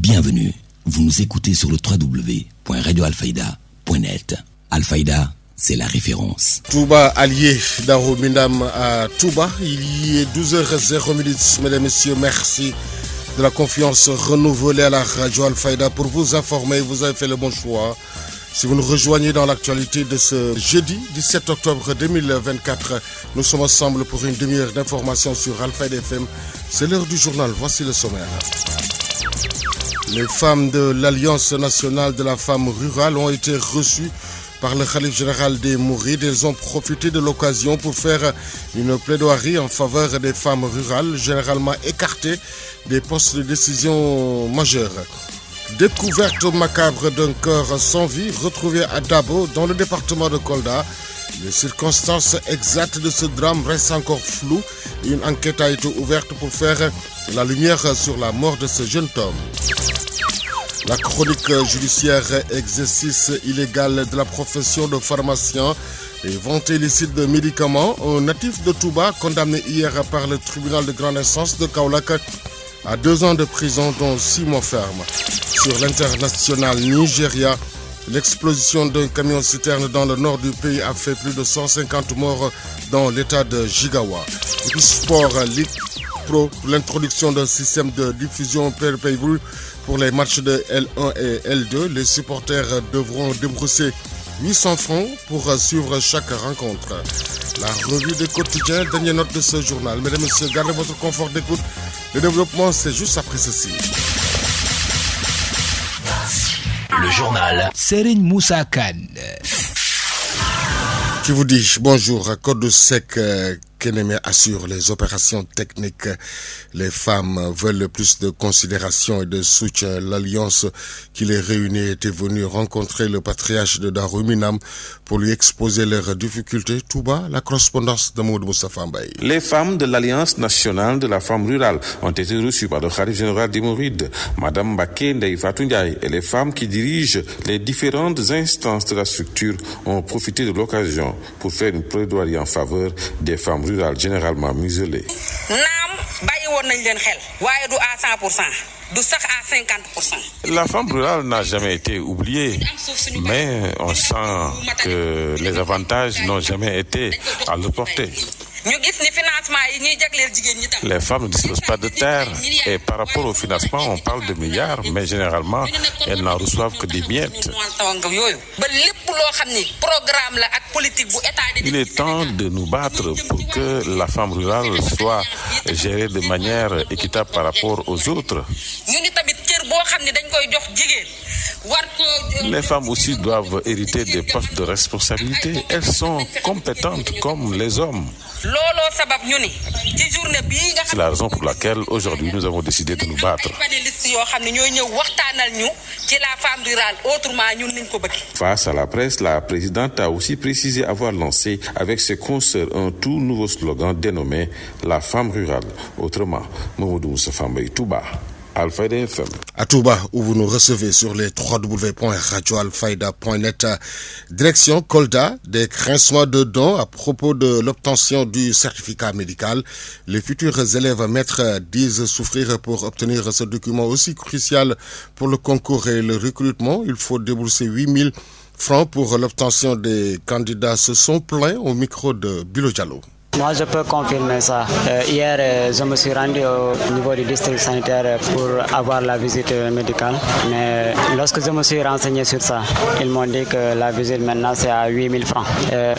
Bienvenue, vous nous écoutez sur le www.radioalfayda.net. Alfayda, c'est la référence. Touba allié Darou Minam à Touba, il y est 12h00. Mesdames et messieurs, merci de la confiance renouvelée à la radio Alfayda pour vous informer. Vous avez fait le bon choix. Si vous nous rejoignez dans l'actualité de ce jeudi 17 octobre 2024, nous sommes ensemble pour une demi-heure d'information sur Alfayda FM. C'est l'heure du journal, voici le sommaire. Les femmes de l'Alliance nationale de la femme rurale ont été reçues par le Khalife général des Mourides. Elles ont profité de l'occasion pour faire une plaidoirie en faveur des femmes rurales, généralement écartées des postes de décision majeurs. Découverte macabre d'un corps sans vie retrouvé à Dabo, dans le département de Kolda. Les circonstances exactes de ce drame restent encore floues. Une enquête a été ouverte pour faire la lumière sur la mort de ce jeune homme. La chronique judiciaire, exercice illégal de la profession de pharmacien et vente illicite de médicaments. Un natif de Touba condamné hier par le tribunal de grande instance de Kaolack à 2 ans de prison, dont 6 mois ferme. Sur l'international Nigeria, l'explosion d'un camion-citerne dans le nord du pays a fait plus de 150 morts dans l'état de Jigawa. Et puis sport, Ligue Pro, l'introduction d'un système de diffusion pay-per-view pour les matchs de L1 et L2. Les supporters devront débourser 800 francs pour suivre chaque rencontre. La revue des quotidiens, dernière note de ce journal. Mesdames et messieurs, gardez votre confort d'écoute. Le développement, c'est juste après ceci. Le journal Serigne Moussa Kane. Qui vous dit bonjour. Code sec, Kenemé assure les opérations techniques. Les femmes veulent plus de considération et de soutien. L'alliance qui les réunit était venue rencontrer le patriarche de Darou Minam pour lui exposer leurs difficultés. Touba, la correspondance de Maud Moustapha Mbaye. Les femmes de l'Alliance nationale de la femme rurale ont été reçues par le Khalife général des Mourides, Madame Mbaké Ndeye Fatou Ndiaye, et les femmes qui dirigent les différentes instances de la structure ont profité de l'occasion pour faire une plaidoirie en faveur des femmes rurales généralement muselées. La femme rurale n'a jamais été oubliée, mais on sent que les avantages n'ont jamais été à leur portée. Les femmes ne disposent pas de terre et par rapport au financement, on parle de milliards, mais généralement, elles n'en reçoivent que des miettes. Il est temps de nous battre pour que la femme rurale soit gérée de manière équitable par rapport aux autres. Les femmes aussi doivent hériter des postes de responsabilité. Elles sont compétentes comme les hommes. C'est la raison pour laquelle aujourd'hui nous avons décidé de nous battre. Face à la presse, la présidente a aussi précisé avoir lancé avec ses consoeurs un tout nouveau slogan dénommé La femme rurale. Autrement, Mamadou Moustapha Mbaye, Touba, Alfayda FM. À Touba, où vous nous recevez sur les www.radioalfayda.net. Direction Kolda, des grincements de dents à propos de l'obtention du certificat médical. Les futurs élèves maîtres disent souffrir pour obtenir ce document aussi crucial pour le concours et le recrutement. Il faut débourser 8000 francs pour l'obtention des candidats. Se sont plaints au micro de Bilo Diallo. Moi, je peux confirmer ça. Hier, je me suis rendu au niveau du district sanitaire pour avoir la visite médicale. Mais lorsque je me suis renseigné sur ça, ils m'ont dit que la visite maintenant c'est à 8000 francs.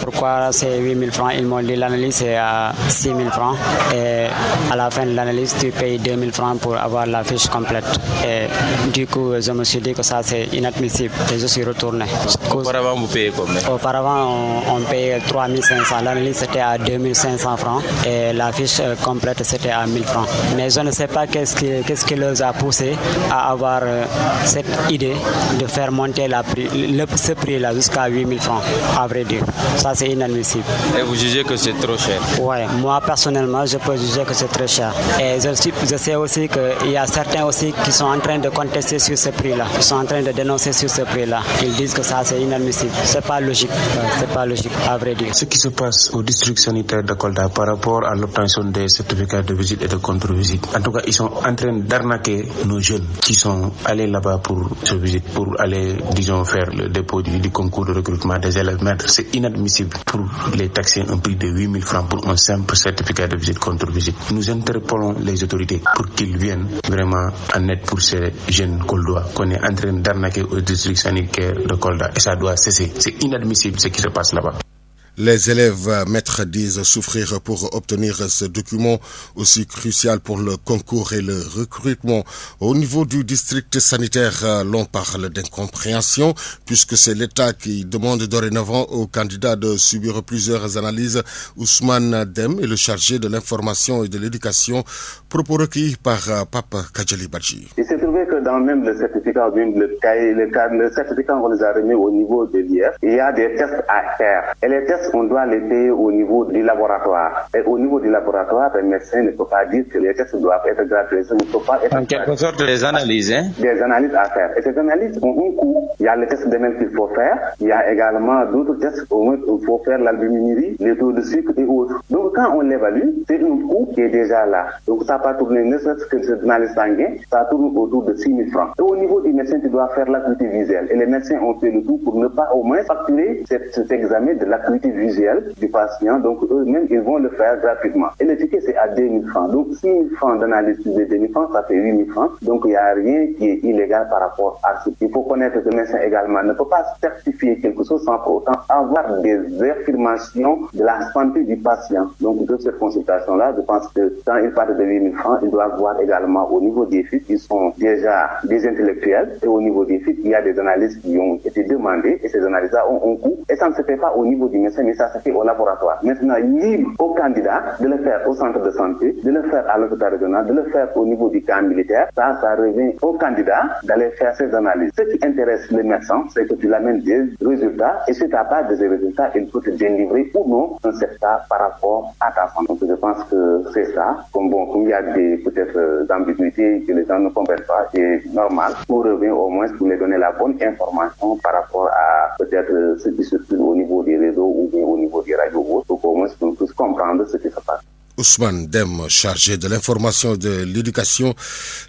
Pourquoi c'est 8000 francs? Ils m'ont dit l'analyse c'est à 6000 francs. Et à la fin de l'analyse, tu payes 2000 francs pour avoir la fiche complète. Et du coup, je me suis dit que ça c'est inadmissible. Et je suis retourné. Auparavant, vous payez combien? Auparavant, on payait 3500. L'analyse c'était à 2500 francs et la fiche complète c'était à 1000 francs. Mais je ne sais pas qu'est-ce qui les a poussé à avoir cette idée de faire monter ce prix-là jusqu'à 8000 francs, à vrai dire. Ça c'est inadmissible. Et vous jugez que c'est trop cher? Oui, moi personnellement je peux juger que c'est très cher. Et je sais aussi qu'il y a certains aussi qui sont en train de contester sur ce prix-là. Ils sont en train de dénoncer sur ce prix-là. Ils disent que ça c'est inadmissible. C'est pas logique. C'est pas logique, à vrai dire. Ce qui se passe au district sanitaire de Kolda par rapport à l'obtention des certificats de visite et de contre-visite. En tout cas, ils sont en train d'arnaquer nos jeunes qui sont allés là-bas pour ce visite, pour aller, disons, faire le dépôt du concours de recrutement des élèves maîtres. C'est inadmissible pour les taxer un prix de 8 000 francs pour un simple certificat de visite contre-visite. Nous interpellons les autorités pour qu'ils viennent vraiment en aide pour ces jeunes Koldois qu'on est en train d'arnaquer au district sanitaire de Kolda. Et ça doit cesser. C'est inadmissible ce qui se passe là-bas. Les élèves maîtres disent souffrir pour obtenir ce document aussi crucial pour le concours et le recrutement. Au niveau du district sanitaire, l'on parle d'incompréhension puisque c'est l'État qui demande dorénavant aux candidats de subir plusieurs analyses. Ousmane Dem est le chargé de l'information et de l'éducation, propos recueillis par Pape Kajali Badji. Il s'est trouvé que dans même le certificat, le certificat on les a remis au niveau de l'IF, il y a des tests à faire. Et les tests, on doit les payer au niveau du laboratoire. Et au niveau du laboratoire, le médecin ne peut pas dire que les tests doivent être gratuits. Ça ne peut pas être en quelque sorte, des analyses, hein? Des analyses à faire. Et ces analyses ont un coût. Il y a les tests de même qu'il faut faire. Il y a également d'autres tests. Au moins, il faut faire l'albuminurie, les taux de sucre et autres. Donc, quand on l'évalue, c'est un coût qui est déjà là. Donc, ça va tourner, ne serait-ce que cette analyse sanguine, ça tourne autour de 6 000 francs. Et au niveau du médecin, tu dois faire l'acuité visuelle. Et les médecins ont fait le tout pour ne pas au moins facturer cet examen de l'acuité visuelle du patient. Donc, eux-mêmes, ils vont le faire gratuitement. Et le ticket, c'est à 2 000 francs. Donc, 6 000 francs d'analyse sur 2 000 francs, ça fait 8 000 francs. Donc, il n'y a rien qui est illégal par rapport à ce. Il faut connaître que le médecin également ne peut pas certifier quelque chose sans pour autant avoir des affirmations de la santé du patient. Donc, de cette consultation-là, je pense que quand il parle de 8 000 francs, il doit voir également au niveau des FIT, ils sont déjà des intellectuels. Et au niveau des FIT, il y a des analyses qui ont été demandées et ces analyses-là ont un coût. Et ça ne se fait pas au niveau du médecin, mais ça se fait au laboratoire. Maintenant, libre au candidat de le faire au centre de santé, de le faire à l'hôpital régional, de le faire au niveau du camp militaire. Ça revient au candidat d'aller faire ses analyses. Ce qui intéresse les médecins, c'est que tu l'amènes des résultats et si tu n'as pas de résultats, il peut te délivrer ou non un certificat par rapport à ta santé. Donc, je pense que c'est ça. Comme il y a des peut-être ambiguïtés que les gens ne comprennent pas, c'est normal. On revient au moins pour les donner la bonne information par rapport à peut-être ce qui se trouve au niveau des réseaux ou bien au niveau des radios, pour qu'au moins on puisse comprendre ce qui se passe. Ousmane Dem, chargé de l'information et de l'éducation,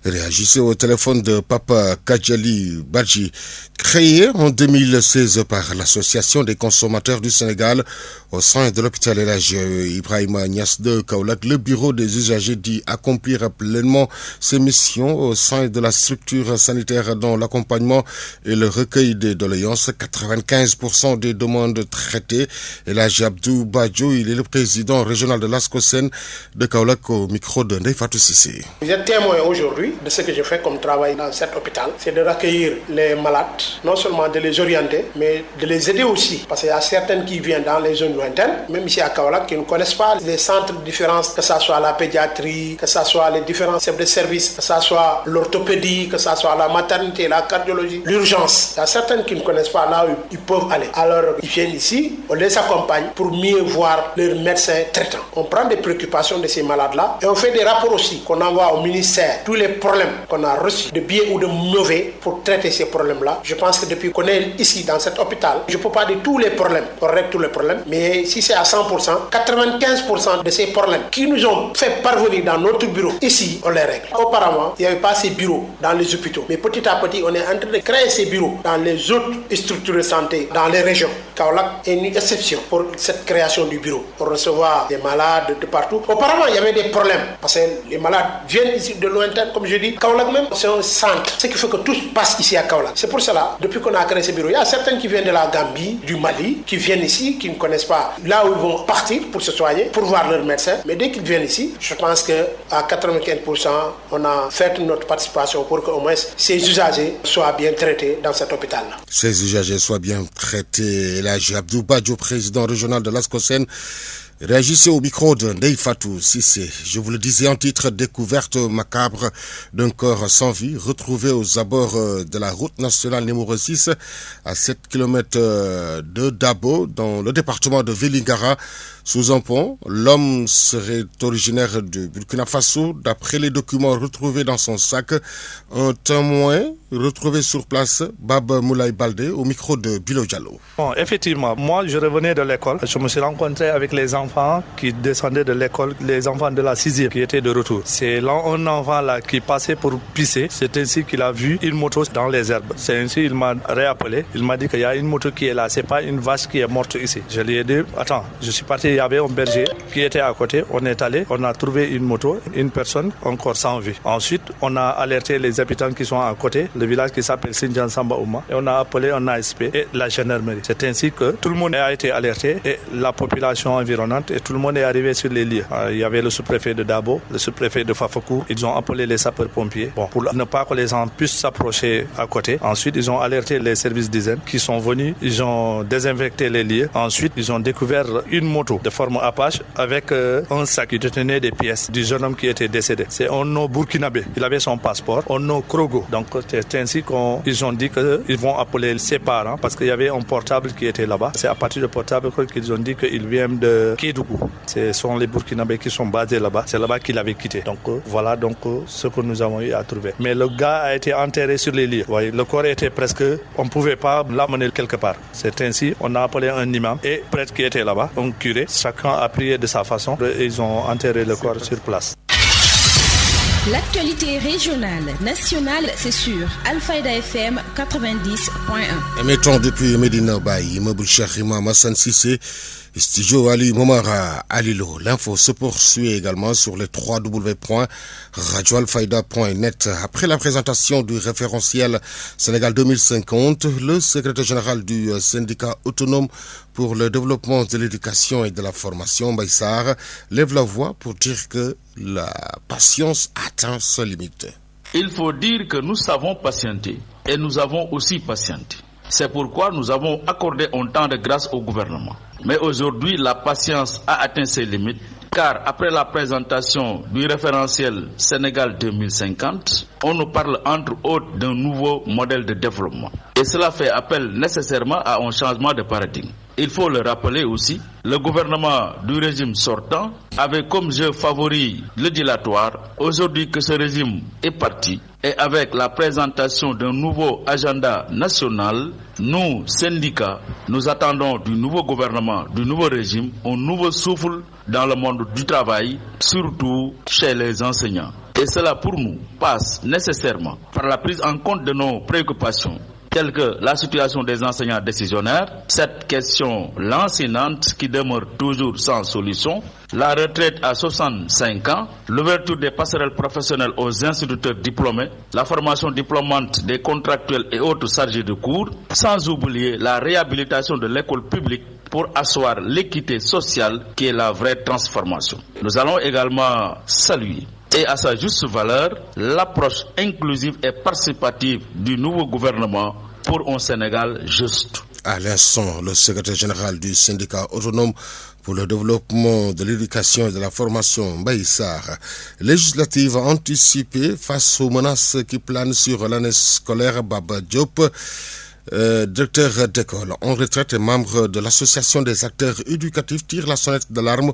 réagissait au téléphone de Papa Kajali Badji. Créé en 2016 par l'Association des consommateurs du Sénégal au sein de l'hôpital Elhadji Ibrahima Niass de Kaolack, le bureau des usagers dit accomplir pleinement ses missions au sein de la structure sanitaire dans l'accompagnement et le recueil des doléances. 95% des demandes traitées. Elhadji Abdou Badjo, il est le président régional de l'ASCOSEN de Kaolack au micro de Ndeye Fatou Cissé. Vous êtes témoin aujourd'hui de ce que je fais comme travail dans cet hôpital, c'est de recueillir les malades, non seulement de les orienter, mais de les aider aussi, parce qu'il y a certaines qui viennent dans les zones lointaines, même ici à Kaolack, qui ne connaissent pas les centres différents, que ce soit la pédiatrie, que ce soit les différents chefs de service, que ce soit l'orthopédie, que ce soit la maternité, la cardiologie, l'urgence. Il y a certaines qui ne connaissent pas là où ils peuvent aller. Alors, ils viennent ici, on les accompagne pour mieux voir leurs médecins traitants. On prend des préoccupations de ces malades-là et on fait des rapports aussi qu'on envoie au ministère. Tous les problèmes qu'on a reçus, de bien ou de mauvais, pour traiter ces problèmes-là. Je pense que depuis qu'on est ici dans cet hôpital, je ne peux pas dire tous les problèmes, on règle tous les problèmes, mais si c'est à 100%, 95% de ces problèmes qui nous ont fait parvenir dans notre bureau, ici, on les règle. Auparavant, il n'y avait pas ces bureaux dans les hôpitaux, mais petit à petit, on est en train de créer ces bureaux dans les autres structures de santé, dans les régions. Kaolack est une exception pour cette création du bureau, pour recevoir des malades de partout. Auparavant, il y avait des problèmes, parce que les malades viennent ici de lointain, comme je dis. Kaolack même, c'est un centre, ce qui fait que tout passe ici à Kaolack. C'est pour cela, depuis qu'on a créé ces bureaux, il y a certains qui viennent de la Gambie, du Mali, qui viennent ici, qui ne connaissent pas là où ils vont partir pour se soigner, pour voir leur médecin. Mais dès qu'ils viennent ici, je pense qu'à 95%, on a fait notre participation pour qu'au moins ces usagers soient bien traités dans cet hôpital-là. Ces usagers soient bien traités. Elhadji Abdou Badjo, président régional de l'ASCOSEN, réagissez au micro de Ndeye Fatou Cissé. Je vous le disais en titre, découverte macabre d'un corps sans vie retrouvé aux abords de la route nationale numéro 6 à 7 km de Dabo dans le département de Vélingara. Sous un pont, l'homme serait originaire de Burkina Faso. D'après les documents retrouvés dans son sac, un témoin retrouvé sur place Bab Moulay Baldé au micro de Bilo Diallo. Bon, effectivement, moi je revenais de l'école. Je me suis rencontré avec les enfants qui descendaient de l'école, les enfants de la 6e qui étaient de retour. C'est là un enfant là qui passait pour pisser. C'est ainsi qu'il a vu une moto dans les herbes. C'est ainsi qu'il m'a réappelé. Il m'a dit qu'il y a une moto qui est là. C'est pas une vache qui est morte ici. Je lui ai dit, attends, je suis parti. Il y avait un berger qui était à côté. On est allé, on a trouvé une moto, une personne encore sans vie. Ensuite, on a alerté les habitants qui sont à côté, le village qui s'appelle Sinjan Samba Ouma, et on a appelé un ASP et la gendarmerie. C'est ainsi que tout le monde a été alerté et la population environnante et tout le monde est arrivé sur les lieux. Il y avait le sous-préfet de Dabo, le sous-préfet de Fafakou. Ils ont appelé les sapeurs-pompiers pour ne pas que les gens puissent s'approcher à côté. Ensuite, ils ont alerté les services d'hygiène qui sont venus. Ils ont désinfecté les lieux. Ensuite, ils ont découvert une moto de forme Apache avec un sac qui détenait des pièces du jeune homme qui était décédé. C'est un nom burkinabé. Il avait son passeport, un nom Krogo. Donc, c'est ainsi qu'ils ont dit qu'ils vont appeler ses parents parce qu'il y avait un portable qui était là-bas. C'est à partir du portable qu'ils ont dit qu'ils viennent de Kédougou. Ce sont les Burkinabés qui sont basés là-bas. C'est là-bas qu'il avait quitté. Donc, voilà ce que nous avons eu à trouver. Mais le gars a été enterré sur les lieux. Voyez, le corps était presque... On ne pouvait pas l'amener quelque part. C'est ainsi, on a appelé un imam et prêtre qui était là-bas, un curé. Chacun a prié de sa façon et ils ont enterré le corps sur place. L'actualité régionale, nationale, c'est sur Alfayda FM 90.1. Émettons depuis Medina Baye, immeuble Cheikh Imam Hassan Cissé, studio Ali Momara Alilo. L'info se poursuit également sur les www.radioalfayda.net. Après la présentation du référentiel Sénégal 2050, le secrétaire général du syndicat autonome pour le développement de l'éducation et de la formation, Baïsar, lève la voix pour dire que la patience atteint ses limites. Il faut dire que nous savons patienter et nous avons aussi patienté. C'est pourquoi nous avons accordé un temps de grâce au gouvernement. Mais aujourd'hui, la patience a atteint ses limites, car après la présentation du référentiel Sénégal 2050, on nous parle entre autres d'un nouveau modèle de développement. Et cela fait appel nécessairement à un changement de paradigme. Il faut le rappeler aussi, le gouvernement du régime sortant avait comme jeu favori le dilatoire. Aujourd'hui que ce régime est parti, et avec la présentation d'un nouveau agenda national, nous, syndicats, nous attendons du nouveau gouvernement, du nouveau régime, un nouveau souffle dans le monde du travail, surtout chez les enseignants. Et cela pour nous passe nécessairement par la prise en compte de nos préoccupations, telles que la situation des enseignants décisionnaires, cette question lancinante qui demeure toujours sans solution, la retraite à 65 ans, l'ouverture des passerelles professionnelles aux instituteurs diplômés, la formation diplômante des contractuels et autres chargés de cours, sans oublier la réhabilitation de l'école publique pour asseoir l'équité sociale qui est la vraie transformation. Nous allons également saluer et à sa juste valeur l'approche inclusive et participative du nouveau gouvernement pour un Sénégal juste. À l'instant, le secrétaire général du syndicat autonome pour le développement de l'éducation et de la formation, Baïsar, législative anticipée face aux menaces qui planent sur l'année scolaire. Baba Diop, directeur d'école en retraite et membre de l'association des acteurs éducatifs, tire la sonnette d'alarme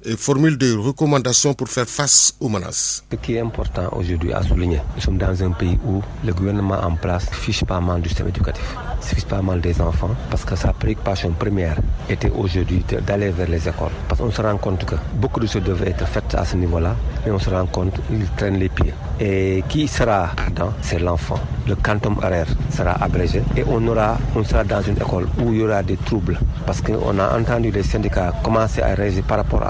et formule des recommandations pour faire face aux menaces. Ce qui est important aujourd'hui à souligner, nous sommes dans un pays où le gouvernement en place fiche pas mal du système éducatif, fiche pas mal des enfants, parce que sa préoccupation première était aujourd'hui d'aller vers les écoles. Parce qu'on se rend compte que beaucoup de choses devaient être faites à ce niveau-là, mais on se rend compte qu'ils traînent les pieds. Et qui sera dedans? C'est l'enfant. Le quantum horaire sera abrégé et on sera dans une école où il y aura des troubles. Parce qu'on a entendu les syndicats commencer à réagir par rapport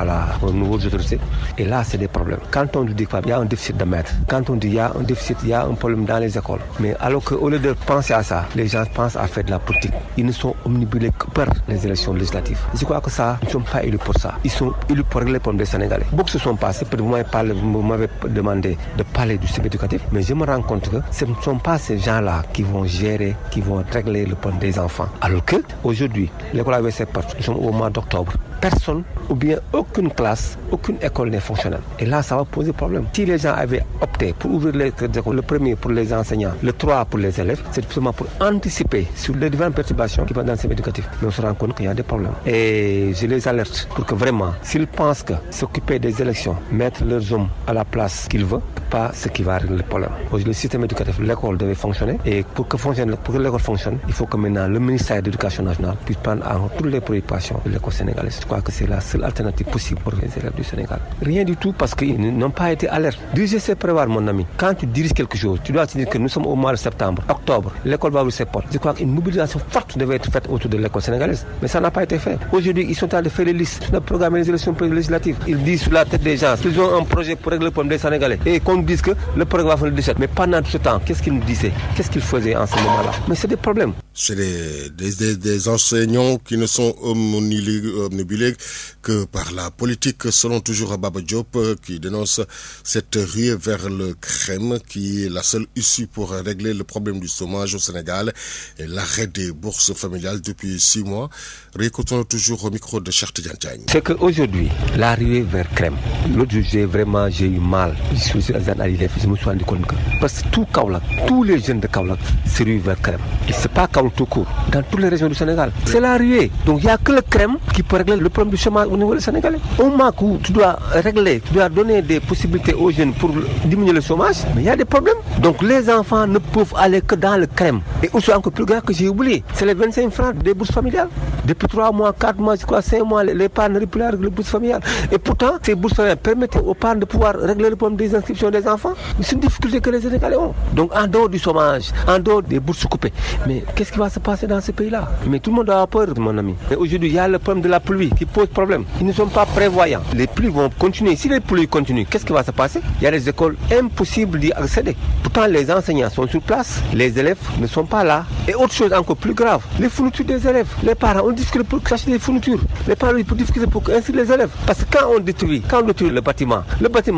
aux nouvelles autorités. Et là, c'est des problèmes. Quand on dit qu'il y a un déficit de maîtres, quand on dit qu'il y a un déficit, il y a un problème dans les écoles. Mais alors qu'au lieu de penser à ça, les gens pensent à faire de la politique. Ils ne sont omnibulés que par les élections législatives. Je crois que ça, ils ne sont pas élus pour ça. Ils sont élus pour régler les problèmes des Sénégalais. Beaucoup se sont passés. Vous m'avez demandé de parler du système éducatif, mais je me rends compte que ce ne sont pas ces gens-là qui vont gérer, qui vont régler le problème des enfants. Alors que aujourd'hui, l'école avait ses portes. Nous sommes au mois d'octobre. personne ou bien aucune classe, aucune école n'est fonctionnelle. Et là, ça va poser problème. Si les gens avaient opté pour ouvrir les écoles, le premier pour les enseignants, le 3 pour les élèves, c'est justement pour anticiper sur les différentes perturbations qui vont dans le système éducatif. Mais on se rend compte qu'il y a des problèmes. Et je les alerte pour que vraiment, s'ils pensent que s'occuper des élections, mettre leurs hommes à la place qu'ils veulent, pas ce qui va régler le problème. Aujourd'hui, le système éducatif, l'école devait fonctionner. Et pour que l'école fonctionne, il faut que maintenant le ministère de l'Éducation nationale puisse prendre en compte toutes les préoccupations de l'école sénégalaise. Je crois que c'est la seule alternative possible pour les élèves du Sénégal. Rien du tout parce qu'ils n'ont pas été alertés. Diriger, c'est prévoir, mon ami. Quand tu diriges quelque chose, tu dois te dire que nous sommes au mois de septembre, octobre, l'école va ouvrir ses portes. Je crois qu'une mobilisation forte devait être faite autour de l'école sénégalaise. Mais ça n'a pas été fait. Aujourd'hui, ils sont en train de faire les listes, de programmer les élections législatives. Ils disent sur la tête des gens qu'ils ont un projet pour régler le problème des Sénégalais. Et qu'on nous dise que le programme va faire le 17. Mais pendant tout ce temps, qu'est-ce qu'ils nous disaient? Qu'est-ce qu'ils faisaient en ce moment-là? Mais c'est des problèmes. C'est des enseignants qui ne sont omnibulés que par la politique, selon toujours Baba Diop, qui dénonce cette ruée vers le crème, qui est la seule issue pour régler le problème du chômage au Sénégal et l'arrêt des bourses familiales depuis 6 mois. Réécoutons toujours au micro de Cheikh Tidiane Diagne. C'est qu'aujourd'hui, la ruée vers crème, l'autre jour, j'ai eu mal. Je suis je me suis rendu compte que parce que tout Kaolack, tous les jeunes de Kaolack se ruent vers crème. Et c'est pas Kaolack tout court, dans toutes les régions du Sénégal. C'est la ruée. Donc il n'y a que le crème qui peut régler le problème du chômage au niveau des Sénégalais. Au moment où tu dois régler, tu dois donner des possibilités aux jeunes pour diminuer le chômage, mais il y a des problèmes. Donc les enfants ne peuvent aller que dans le crème. Et aussi encore plus grave que j'ai oublié, c'est les 25 francs des bourses familiales. Depuis 3 mois, 4 mois, je crois 5 mois, les parents n'arrivent plus à régler les bourses familiales. Et pourtant, ces bourses familiales permettent aux parents de pouvoir régler le problème des inscriptions des enfants. C'est une difficulté que les Sénégalais ont. Donc en dehors du chômage, en dehors des bourses coupées, mais qu'est-ce qui va se passer dans ce pays-là? Mais tout le monde doit avoir peur, mon ami. Mais aujourd'hui, il y a le problème de la pluie qui pose problème. Ils ne sont pas prévoyants. Les pluies vont continuer. Si les pluies continuent, qu'est-ce qui va se passer? Il y a des écoles impossibles d'y accéder. Pourtant, les enseignants sont sur place, les élèves ne sont pas là. Et autre chose encore plus grave, les fournitures des élèves. Les parents ont discuté pour cacher les fournitures. Les parents ont discuté pour inscrire les élèves. Parce que quand on détruit le bâtiment,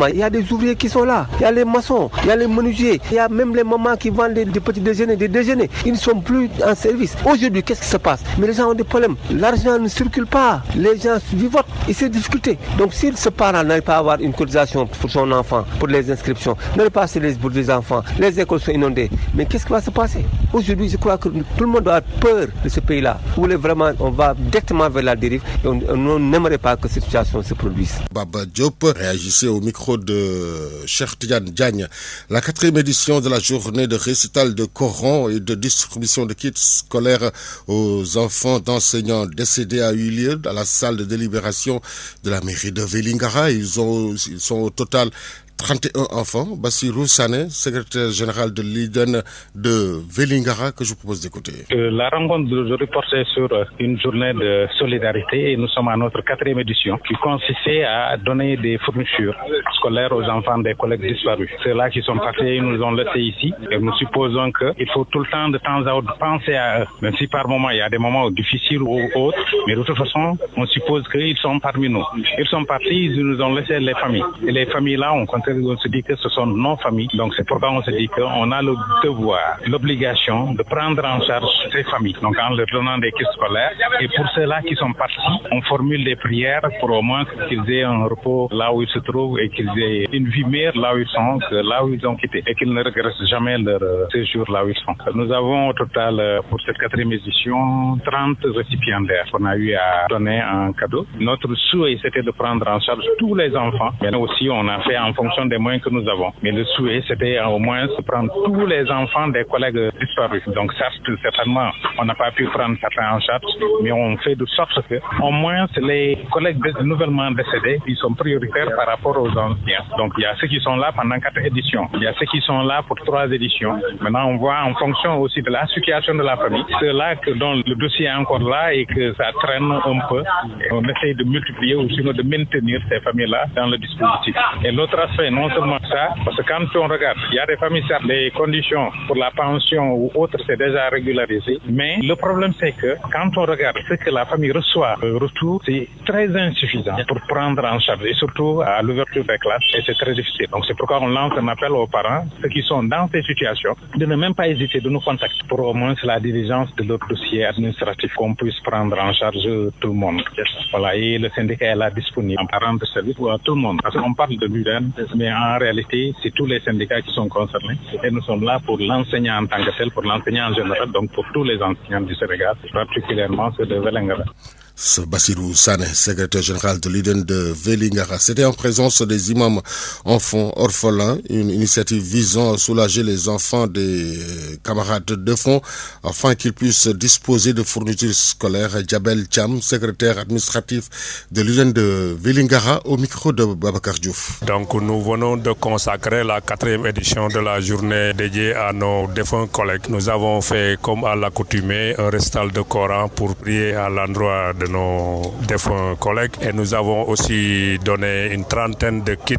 il y a des ouvriers qui sont là, il y a les maçons, il y a les menuisiers, il y a même les mamans qui vendent des petits déjeuners, des déjeuners. Ils ne sont plus en service. Aujourd'hui, qu'est-ce qui se passe? Mais les gens ont des problèmes. L'argent ne circule pas. Les gens vivotent et c'est difficulté. Donc si ce parent n'arrive pas à avoir une cotisation pour son enfant, pour les inscriptions, n'arrive pas à faire pour des enfants, les écoles sont inondées. Mais qu'est-ce qui va se passer? Aujourd'hui, je crois que tout le monde doit avoir peur de ce pays-là. Où vraiment, on va directement vers la dérive et on n'aimerait pas que cette situation se produise. Baba Diop réagissait au micro de Cheikh Tidiane Diagne. La 4e édition de la journée de récital de Coran et de distribution de kits scolaires aux enfants d'enseignants décédés a eu lieu dans la salle de délibération de la mairie de Vélingara. Ils sont au total 31 enfants. Bassirou Sané, secrétaire général de l'IDEN de Vélingara, que je vous propose d'écouter. La rencontre d'aujourd'hui portait sur une journée de solidarité et nous sommes à notre 4e édition qui consistait à donner des fournitures scolaires aux enfants des collègues disparus. Ceux-là qui sont partis nous ont laissés ici et nous supposons qu'il faut tout le temps, de temps à autre, penser à eux. Même si par moment il y a des moments difficiles ou autres, mais de toute façon, on suppose qu'ils sont parmi nous. Ils sont partis, ils nous ont laissé les familles. Et les familles-là, on se dit que ce sont nos familles. Donc c'est pourquoi on se dit qu'on a le devoir, l'obligation de prendre en charge ces familles. Donc en leur donnant des kits scolaires. Et pour ceux-là qui sont partis, on formule des prières pour au moins qu'ils aient un repos là où ils se trouvent et qu'ils aient une vie meilleure là où ils sont, que là où ils ont quitté. Et qu'ils ne regrettent jamais leur séjour là où ils sont. Nous avons au total, pour cette 4e édition, 30 récipiendaires qu'on a eu à donner en cadeau. Notre souhait, c'était de prendre en charge tous les enfants. Mais aussi, on a fait en fonction des moyens que nous avons. Mais le souhait, c'était au moins de prendre tous les enfants des collègues disparus. Donc, certainement, on n'a pas pu prendre certains en charge, mais on fait de sorte que, au moins, les collègues nouvellement décédés, ils sont prioritaires par rapport aux anciens. Donc, il y a ceux qui sont là pendant 4 éditions. Il y a ceux qui sont là pour 3 éditions. Maintenant, on voit en fonction aussi de la situation de la famille, ceux-là dont le dossier est encore là et que ça traîne un peu. Et on essaye de multiplier ou sinon de maintenir ces familles-là dans le dispositif. Et l'autre aspect, non seulement ça, parce que quand on regarde, il y a des familles, certes, les conditions pour la pension ou autre, c'est déjà régularisé. Mais le problème, c'est que quand on regarde ce que la famille reçoit, le retour, c'est très insuffisant pour prendre en charge, et surtout à l'ouverture des classes, et c'est très difficile. Donc c'est pourquoi on lance un appel aux parents, ceux qui sont dans ces situations, de ne même pas hésiter de nous contacter pour au moins la diligence de leur dossier administratif, qu'on puisse prendre en charge tout le monde. Voilà, et le syndicat est là disponible en parlant de service pour tout le monde. Parce qu'on parle de l'UDN, mais en réalité, c'est tous les syndicats qui sont concernés. Et nous sommes là pour l'enseignant en tant que tel, pour l'enseignant en général, donc pour tous les enseignants du Sénégal, particulièrement ceux de Vélingara. Bassirou Sané, secrétaire général de l'UDN de Vélingara. C'était en présence des imams enfants orphelins, une initiative visant à soulager les enfants des camarades de fond afin qu'ils puissent disposer de fournitures scolaires. Djabel Cham, secrétaire administratif de l'UDN de Vélingara, au micro de Babacar Diouf. Donc nous venons de consacrer la 4e édition de la journée dédiée à nos défunts collègues. Nous avons fait, comme à l'accoutumée, un récital de Coran pour prier à l'endroit de nos défunts collègues, et nous avons aussi donné une trentaine de kits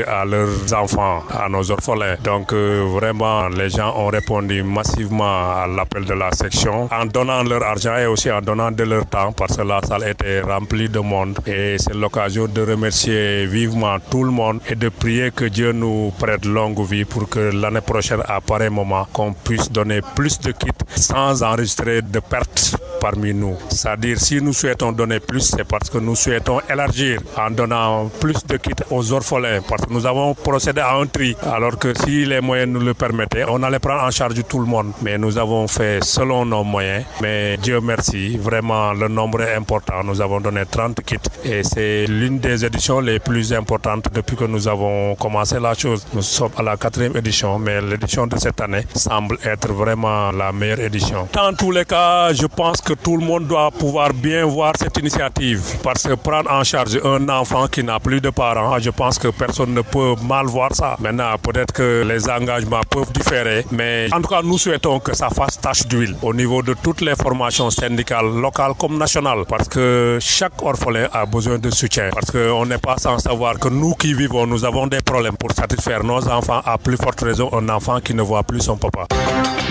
à leurs enfants, à nos orphelins. Donc vraiment les gens ont répondu massivement à l'appel de la section en donnant leur argent et aussi en donnant de leur temps, parce que la salle était remplie de monde, et c'est l'occasion de remercier vivement tout le monde et de prier que Dieu nous prête longue vie pour que l'année prochaine, à pareil moment, qu'on puisse donner plus de kits sans enregistrer de pertes parmi nous. C'est-à-dire, si nous souhaitons donner plus, c'est parce que nous souhaitons élargir en donnant plus de kits aux orphelins, parce que nous avons procédé à un tri, alors que si les moyens nous le permettaient, on allait prendre en charge tout le monde. Mais nous avons fait selon nos moyens. Mais Dieu merci, vraiment le nombre est important. Nous avons donné 30 kits et c'est l'une des éditions les plus importantes depuis que nous avons commencé la chose. Nous sommes à la 4e édition, mais l'édition de cette année semble être vraiment la meilleure édition. Dans tous les cas, je pense que tout le monde doit pouvoir bien voir cette initiative, parce que prendre en charge un enfant qui n'a plus de parents, je pense que personne ne peut mal voir ça. Maintenant, peut-être que les engagements peuvent différer, mais en tout cas, nous souhaitons que ça fasse tache d'huile au niveau de toutes les formations syndicales, locales comme nationales, parce que chaque orphelin a besoin de soutien, parce qu'on n'est pas sans savoir que nous qui vivons, nous avons des problèmes pour satisfaire nos enfants, à plus forte raison un enfant qui ne voit plus son papa.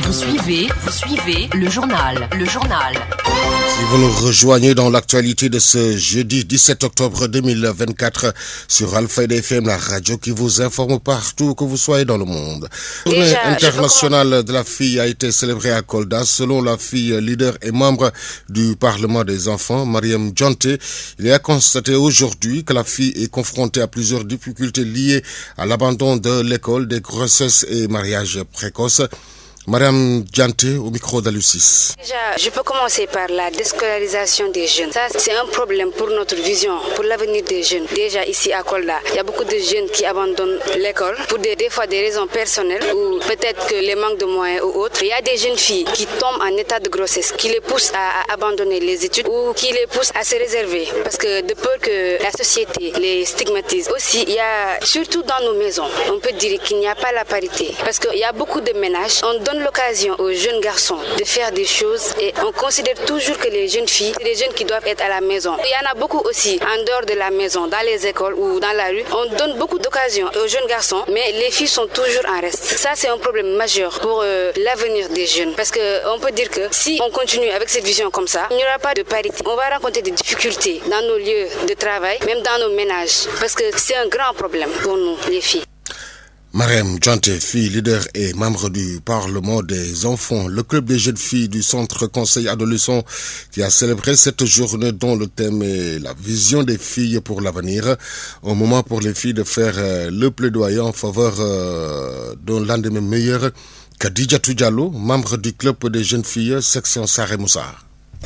Vous suivez le journal. Si vous nous rejoignez dans l'actualité de ce jeudi 17 octobre 2024 sur Alfayda FM, la radio qui vous informe partout que vous soyez dans le monde. La journée internationale de la fille a été célébrée à Kolda. Selon la fille leader et membre du Parlement des enfants, Mariam Djanté, il est à constater aujourd'hui que la fille est confrontée à plusieurs difficultés liées à l'abandon de l'école, des grossesses et mariages précoces. Madame Djanté, au micro d'Alucis. Déjà, je peux commencer par la déscolarisation des jeunes. Ça, c'est un problème pour notre vision, pour l'avenir des jeunes. Déjà, ici à Kolda, il y a beaucoup de jeunes qui abandonnent l'école pour des fois des raisons personnelles ou peut-être que les manques de moyens ou autres. Il y a des jeunes filles qui tombent en état de grossesse, qui les poussent à abandonner les études ou qui les poussent à se réserver parce que de peur que la société les stigmatise. Aussi, il y a, surtout dans nos maisons, on peut dire qu'il n'y a pas la parité parce qu'il y a beaucoup de ménages. On donne l'occasion aux jeunes garçons de faire des choses et on considère toujours que les jeunes filles, c'est les jeunes qui doivent être à la maison. Il y en a beaucoup aussi en dehors de la maison, dans les écoles ou dans la rue. On donne beaucoup d'occasions aux jeunes garçons, mais les filles sont toujours en reste. Ça, c'est un problème majeur pour l'avenir des jeunes. Parce qu'on peut dire que si on continue avec cette vision comme ça, il n'y aura pas de parité. On va rencontrer des difficultés dans nos lieux de travail, même dans nos ménages. Parce que c'est un grand problème pour nous, les filles. Mariam Djanté, fille leader et membre du Parlement des enfants, le club des jeunes filles du Centre Conseil Adolescent qui a célébré cette journée dont le thème est la vision des filles pour l'avenir. Au moment pour les filles de faire le plaidoyer en faveur d'un lendemain meilleur. Khadijatou Diallo, membre du club des jeunes filles, section Saré Moussa.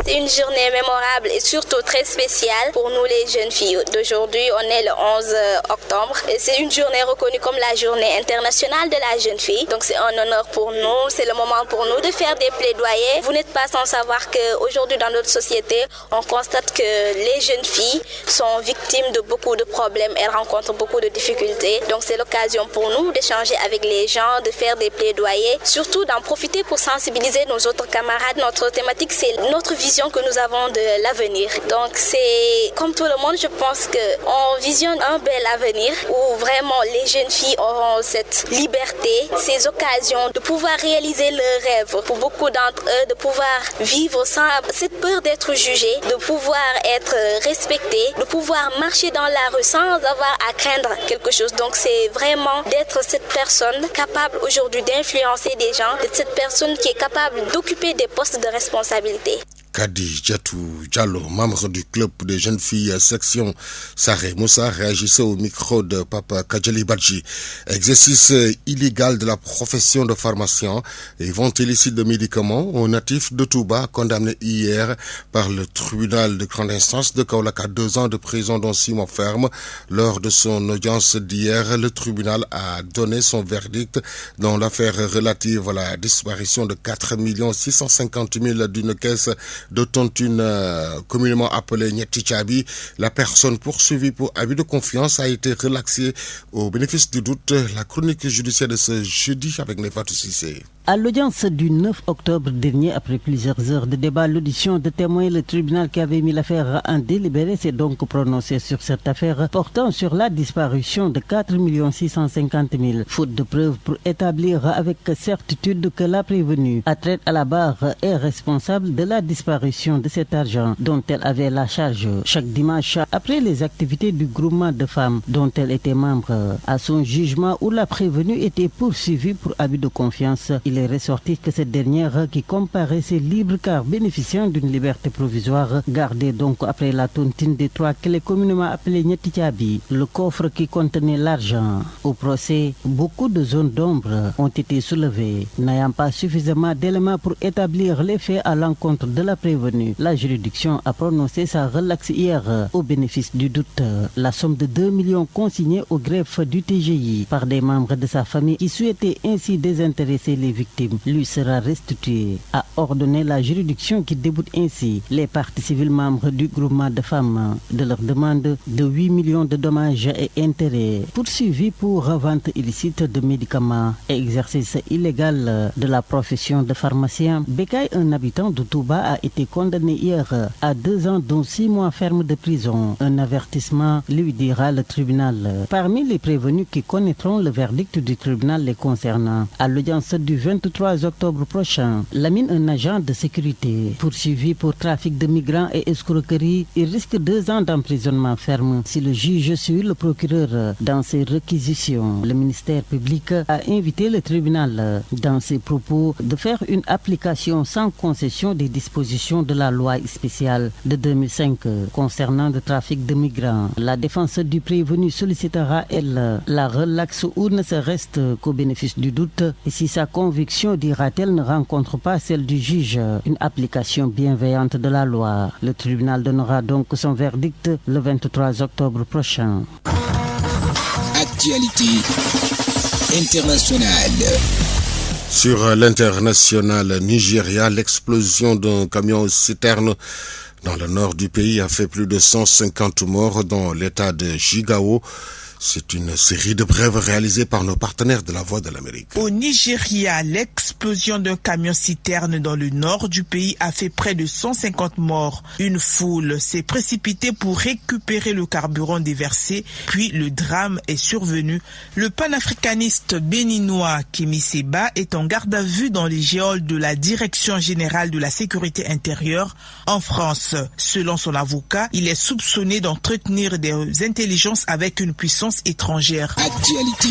C'est une journée mémorable et surtout très spéciale pour nous les jeunes filles. D'aujourd'hui, on est le 11 octobre et c'est une journée reconnue comme la journée internationale de la jeune fille. Donc c'est un honneur pour nous, c'est le moment pour nous de faire des plaidoyers. Vous n'êtes pas sans savoir qu'aujourd'hui dans notre société, on constate que les jeunes filles sont victimes de beaucoup de problèmes, elles rencontrent beaucoup de difficultés. Donc c'est l'occasion pour nous d'échanger avec les gens, de faire des plaidoyers, surtout d'en profiter pour sensibiliser nos autres camarades. Notre thématique c'est notre vision que nous avons de l'avenir. Donc c'est comme tout le monde, je pense qu'on visionne un bel avenir où vraiment les jeunes filles auront cette liberté, ces occasions de pouvoir réaliser leurs rêves. Pour beaucoup d'entre eux, de pouvoir vivre sans cette peur d'être jugées, de pouvoir être respectées, de pouvoir marcher dans la rue sans avoir à craindre quelque chose. Donc c'est vraiment d'être cette personne capable aujourd'hui d'influencer des gens, d'être cette personne qui est capable d'occuper des postes de responsabilité. Kadi Djatou Diallo, membre du club des jeunes filles section Saré Moussa, réagissait au micro de Papa Kadjali Badji. Exercice illégal de la profession de pharmacien et vente illicite de médicaments aux natifs de Touba, condamné hier par le tribunal de grande instance de Kaolack à 2 ans de prison dont 6 mois ferme. Lors de son audience d'hier, le tribunal a donné son verdict dans l'affaire relative à la disparition de 4 650 000 d'une caisse de tontine communément appelée Nyetichabi. La personne poursuivie pour abus de confiance a été relaxée au bénéfice du doute. La chronique judiciaire de ce jeudi avec Nefatou Sissé. À l'audience du 9 octobre dernier, après plusieurs heures de débat, l'audition de témoins, le tribunal qui avait mis l'affaire en délibéré s'est donc prononcé sur cette affaire portant sur la disparition de 4 650 000. Faute de preuves pour établir avec certitude que la prévenue, atteinte à la barre, est responsable de la disparition de cet argent dont elle avait la charge chaque dimanche après les activités du groupement de femmes dont elle était membre. À son jugement où la prévenue était poursuivie pour abus de confiance, il est ressorti que cette dernière, qui comparaissait libre car bénéficiant d'une liberté provisoire, gardée donc après la tontine des 3 clés communément appelée Nyetichabi, le coffre qui contenait l'argent. Au procès, beaucoup de zones d'ombre ont été soulevées, n'ayant pas suffisamment d'éléments pour établir les faits à l'encontre de la prévenue. La juridiction a prononcé sa relaxe hier au bénéfice du doute. La somme de 2 millions consignée au greffe du TGI par des membres de sa famille qui souhaitaient ainsi désintéresser les victimes lui sera restituée, a ordonné la juridiction qui déboute ainsi les parties civiles membres du groupement de femmes de leur demande de 8 millions de dommages et intérêts poursuivis pour vente illicite de médicaments et exercice illégal de la profession de pharmacien. Bekay, un habitant de Touba, a été condamné hier à 2 ans dont 6 mois ferme de prison. Un avertissement, lui dira le tribunal. Parmi les prévenus qui connaîtront le verdict du tribunal les concernant, à l'audience du 23 octobre prochain, Lamine, un agent de sécurité poursuivi pour trafic de migrants et escroquerie, il risque 2 ans d'emprisonnement ferme si le juge suit le procureur dans ses réquisitions. Le ministère public a invité le tribunal dans ses propos de faire une application sans concession des dispositions de la loi spéciale de 2005 concernant le trafic de migrants. La défense du prévenu sollicitera, elle, la relaxe ou ne se reste qu'au bénéfice du doute et si sa conviction, dira-t-elle, ne rencontre pas celle du juge, une application bienveillante de la loi. Le tribunal donnera donc son verdict le 23 octobre prochain. Actualité internationale. Sur l'international Nigeria, l'explosion d'un camion citerne dans le nord du pays a fait plus de 150 morts dans l'état de Jigawa. C'est une série de brèves réalisées par nos partenaires de la Voix de l'Amérique. Au Nigeria, l'explosion d'un camion-citerne dans le nord du pays a fait près de 150 morts. Une foule s'est précipitée pour récupérer le carburant déversé, puis le drame est survenu. Le panafricaniste béninois Kémy Séba est en garde à vue dans les geôles de la Direction générale de la sécurité intérieure en France. Selon son avocat, il est soupçonné d'entretenir des intelligences avec une puissance étrangère. Actualité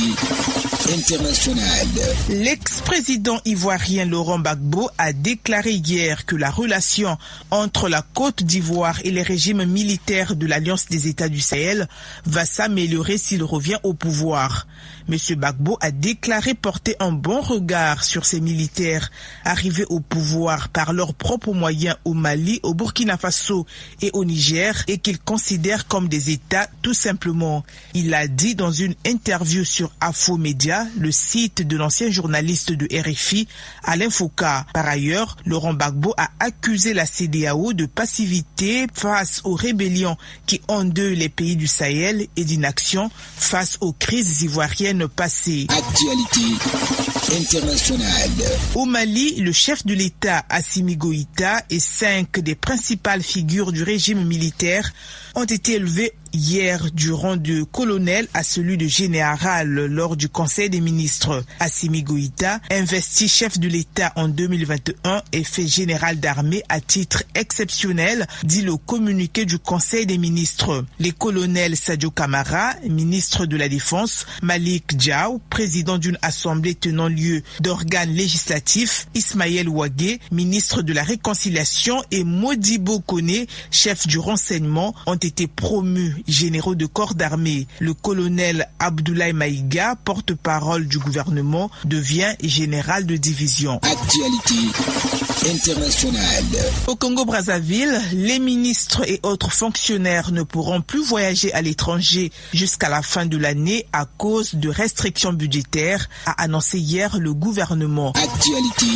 internationale. L'ex-président ivoirien Laurent Gbagbo a déclaré hier que la relation entre la Côte d'Ivoire et les régimes militaires de l'Alliance des États du Sahel va s'améliorer s'il revient au pouvoir. Monsieur Gbagbo a déclaré porter un bon regard sur ces militaires arrivés au pouvoir par leurs propres moyens au Mali, au Burkina Faso et au Niger et qu'il considère comme des États tout simplement. Il a dit dans une interview sur Afo-Média, le site de l'ancien journaliste de RFI, Alain Foucault. Par ailleurs, Laurent Gbagbo a accusé la CEDEAO de passivité face aux rébellions qui endeuillent les pays du Sahel et d'inaction face aux crises ivoiriennes passées. Actualité internationale. Au Mali, le chef de l'État Assimi Goïta et 5 des principales figures du régime militaire ont été élevés hier du rang de colonel à celui de général lors du Conseil des ministres. Assimi Goïta, investi chef de l'État en 2021 et fait général d'armée à titre exceptionnel, dit le communiqué du Conseil des ministres. Les colonels Sadio Kamara, ministre de la Défense, Malik Diaw, président d'une assemblée tenant lieu d'organes législatifs, Ismaël Ouagé, ministre de la Réconciliation et Modibo Kone, chef du renseignement, ont été promus généraux de corps d'armée. Le colonel Abdoulaye Maïga, porte-parole du gouvernement, devient général de division. Actualité internationale. Au Congo-Brazzaville, les ministres et autres fonctionnaires ne pourront plus voyager à l'étranger jusqu'à la fin de l'année à cause de restrictions budgétaires, a annoncé hier le gouvernement. Actualité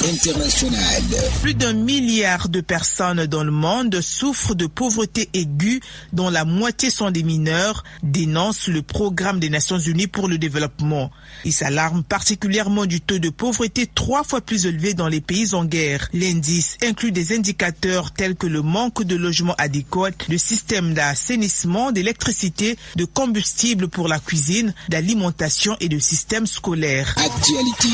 internationale. Plus d'1 milliard de personnes dans le monde souffrent de pauvreté aiguë, dont la moitié sont des mineurs, dénonce le Programme des Nations Unies pour le développement. Il s'alarme particulièrement du taux de pauvreté 3 fois plus élevé dans les pays en guerre. L'indice inclut des indicateurs tels que le manque de logements adéquats, de systèmes d'assainissement, d'électricité, de combustible pour la cuisine, d'alimentation et de systèmes scolaires. Actualité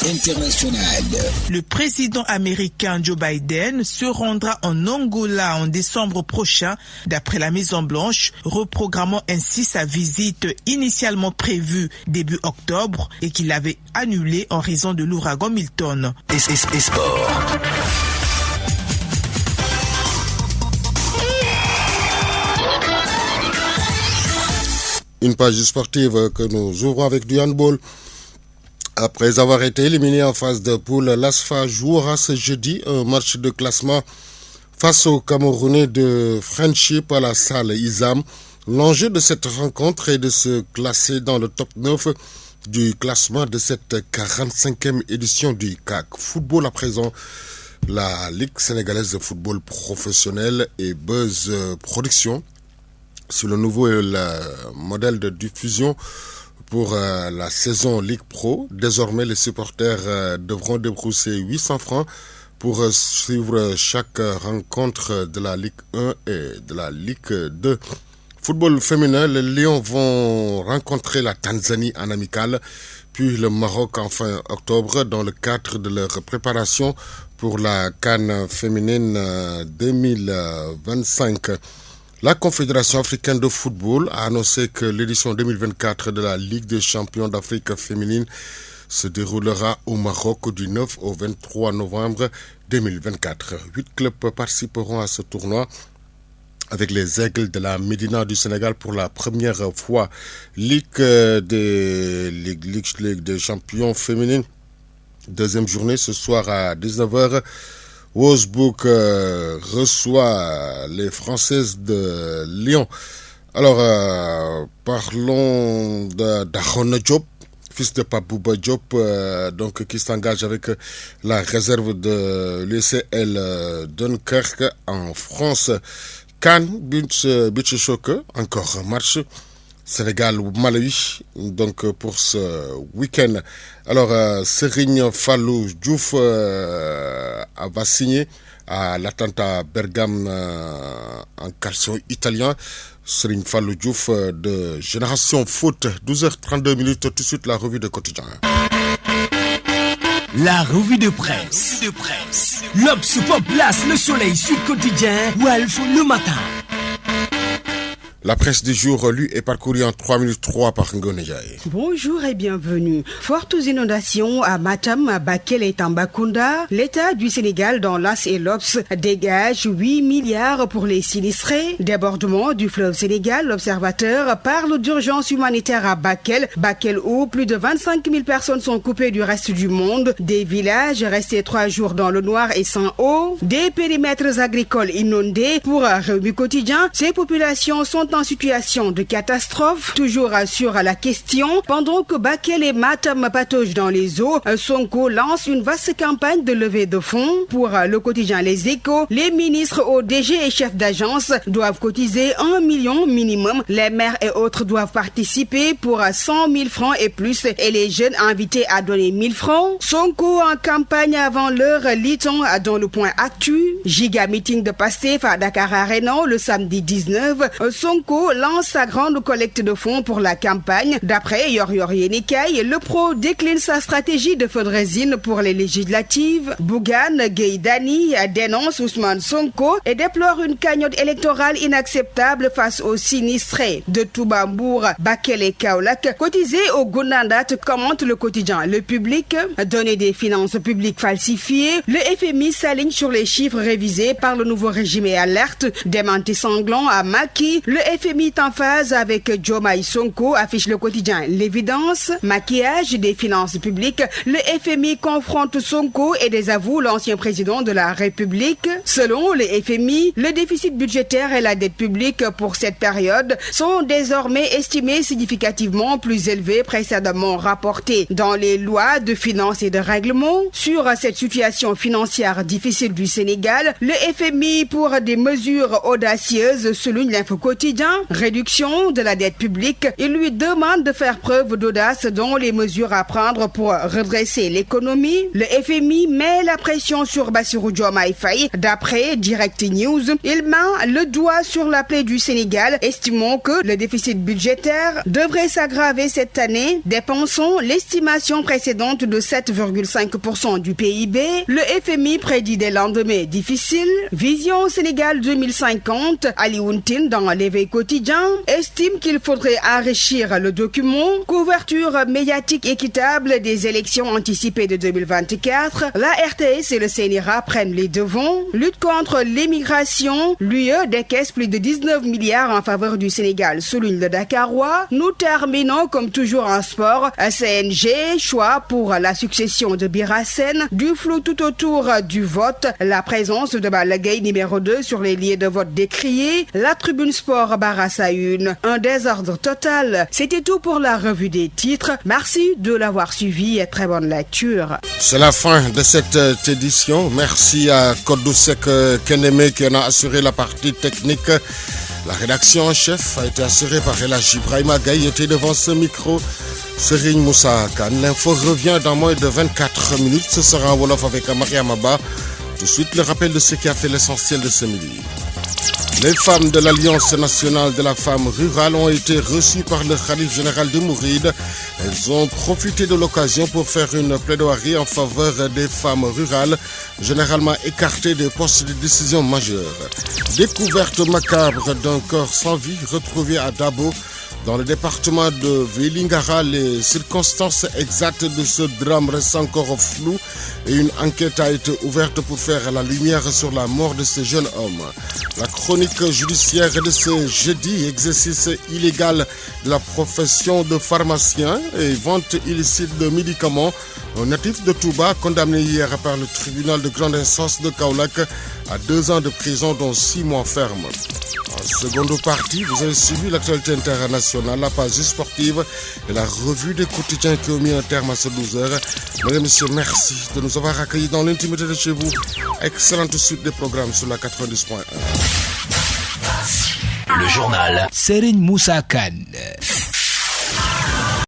internationale. Le président américain Joe Biden se rendra en Angola en décembre prochain, d'après la Maison-Blanche, reprogrammant ainsi sa visite initialement prévue début octobre et qu'il avait annulée en raison de l'ouragan Milton. Et sport. Une page sportive que nous ouvrons avec du handball. Après avoir été éliminé en phase de poule, l'ASFA jouera ce jeudi un match de classement face aux Camerounais de Friendship à la salle Isam. L'enjeu de cette rencontre est de se classer dans le top 9 du classement de cette 45e édition du CAC. Football à présent, la Ligue sénégalaise de football professionnel et Buzz Production sur le nouveau modèle de diffusion pour la saison Ligue Pro. Désormais, les supporters devront débrousser 800 francs pour suivre chaque rencontre de la Ligue 1 et de la Ligue 2. Football féminin, les Lions vont rencontrer la Tanzanie en amical, puis le Maroc en fin octobre dans le cadre de leur préparation pour la CAN féminine 2025. La Confédération africaine de football a annoncé que l'édition 2024 de la Ligue des champions d'Afrique féminine se déroulera au Maroc du 9 au 23 novembre 2024. 8 clubs participeront à ce tournoi avec les Aigles de la Médina du Sénégal pour la première fois. Ligue des champions féminines. Deuxième journée ce soir à 19h. Wolfsburg reçoit les Françaises de Lyon. Alors, parlons d'Arona Diop, fils de Papouba Diop, donc qui s'engage avec la réserve de l'UCL Dunkerque en France. Cannes, Beach Soccer, encore un match. Sénégal ou Malawi, donc pour ce week-end. Alors, Serigne Fallou Diouf va signer à l'Atalanta Bergame en calcio italien. Serigne Fallou Diouf de Génération Foot, 12h32, tout de suite la revue de quotidien. La revue de presse. L'Obs place Le Soleil, Sud Quotidien, Walf le matin. La presse du jour lue et parcourue en 3 minutes 3 par Ngone Ndiaye. Bonjour et bienvenue. Fortes inondations à Matam, à Bakel et Tambacounda. L'État du Sénégal dans l'As et l'Obs dégage 8 milliards pour les sinistrés. Débordement du fleuve Sénégal. L'Observateur parle d'urgence humanitaire à Bakel. Bakel où plus de 25 000 personnes sont coupées du reste du monde. Des villages restés 3 jours dans le noir et sans eau. Des périmètres agricoles inondés. Pour Rewmi Quotidien, ces populations sont en situation de catastrophe. Toujours sur la question, pendant que Bakel et Matam pataugent dans les eaux, Sonko lance une vaste campagne de levée de fonds. Pour le quotidien Les Échos, les ministres, ODG et chefs d'agence doivent cotiser 1 million minimum. Les maires et autres doivent participer pour 100 000 francs et plus et les jeunes invités à donner 1000 francs. Sonko en campagne avant l'heure, lit-on dans le point actu. Giga meeting de Pastef à Dakar Arena le samedi 19. Sonko lance sa grande collecte de fonds pour la campagne. D'après Yor Yenikay, le pro décline sa stratégie de feu de résine pour les législatives. Bougane Gueye Dany dénonce Ousmane Sonko et déplore une cagnotte électorale inacceptable face aux sinistrés. De Toubambour, Bakel et Kaolack, cotisés au Gounandat, commente le quotidien Le Public. Données des finances publiques falsifiées, le FMI s'aligne sur les chiffres révisés par le nouveau régime et alerte. Démenti sanglant à Macky, le FMI est en phase avec Diomaye Sonko, affiche le quotidien L'Évidence. Maquillage des finances publiques, le FMI confronte Sonko et désavoue l'ancien président de la République. Selon le FMI, le déficit budgétaire et la dette publique pour cette période sont désormais estimés significativement plus élevés précédemment rapportés dans les lois de finances et de règlement. Sur cette situation financière difficile du Sénégal, le FMI pour des mesures audacieuses, souligne l'Info Quotidien. Réduction de la dette publique, il lui demande de faire preuve d'audace dans les mesures à prendre pour redresser l'économie. Le FMI met la pression sur Bassirou Diomaye Faye. D'après Direct News, il met le doigt sur la plaie du Sénégal, estimant que le déficit budgétaire devrait s'aggraver cette année. Dépensons l'estimation précédente de 7,5% du PIB. Le FMI prédit des lendemains difficiles. Vision Sénégal 2050, Ali Wuntin dans l'Éveil quotidien estime qu'il faudrait enrichir le document. Couverture médiatique équitable des élections anticipées de 2024. La RTS et le CNRA prennent les devants. Lutte contre l'immigration. L'UE décaisse plus de 19 milliards en faveur du Sénégal, souligne le Dakarois. Nous terminons comme toujours en sport. CNG, choix pour la succession de Birassen. Du flou tout autour du vote. La présence de Balagay numéro 2 sur les lieux de vote décriés. La tribune sport barrasse à une. Un désordre total. C'était tout pour la revue des titres. Merci de l'avoir suivi et très bonne lecture. C'est la fin de cette édition. Merci à Kodosek Keneme qui en a assuré la partie technique. La rédaction en chef a été assurée par Elachi Ibrahima Gaye. Était devant ce micro Serigne Moussa Khan. L'info revient dans moins de 24 minutes. Ce sera en Wolof avec Mariam Abba. Tout de suite, le rappel de ce qui a fait l'essentiel de ce midi. Les femmes de l'Alliance nationale de la femme rurale ont été reçues par le Khalif général de Mouride. Elles ont profité de l'occasion pour faire une plaidoirie en faveur des femmes rurales, généralement écartées des postes de décision majeurs. Découverte macabre d'un corps sans vie retrouvé à Dabo, dans le département de Vélingara. Les circonstances exactes de ce drame restent encore floues et une enquête a été ouverte pour faire la lumière sur la mort de ce jeune homme. La chronique judiciaire de ce jeudi, exercice illégal de la profession de pharmacien et vente illicite de médicaments. Un natif de Touba condamné hier par le tribunal de grande instance de Kaolack à 2 ans de prison dont 6 mois ferme. En seconde partie, vous avez suivi l'actualité internationale, la page sportive et la revue des quotidiens qui ont mis un terme à ces 12 heures. Mesdames et messieurs, merci de nous avoir accueillis dans l'intimité de chez vous. Excellente suite des programmes sur la 90.1. Le journal Serigne Moussa Khan.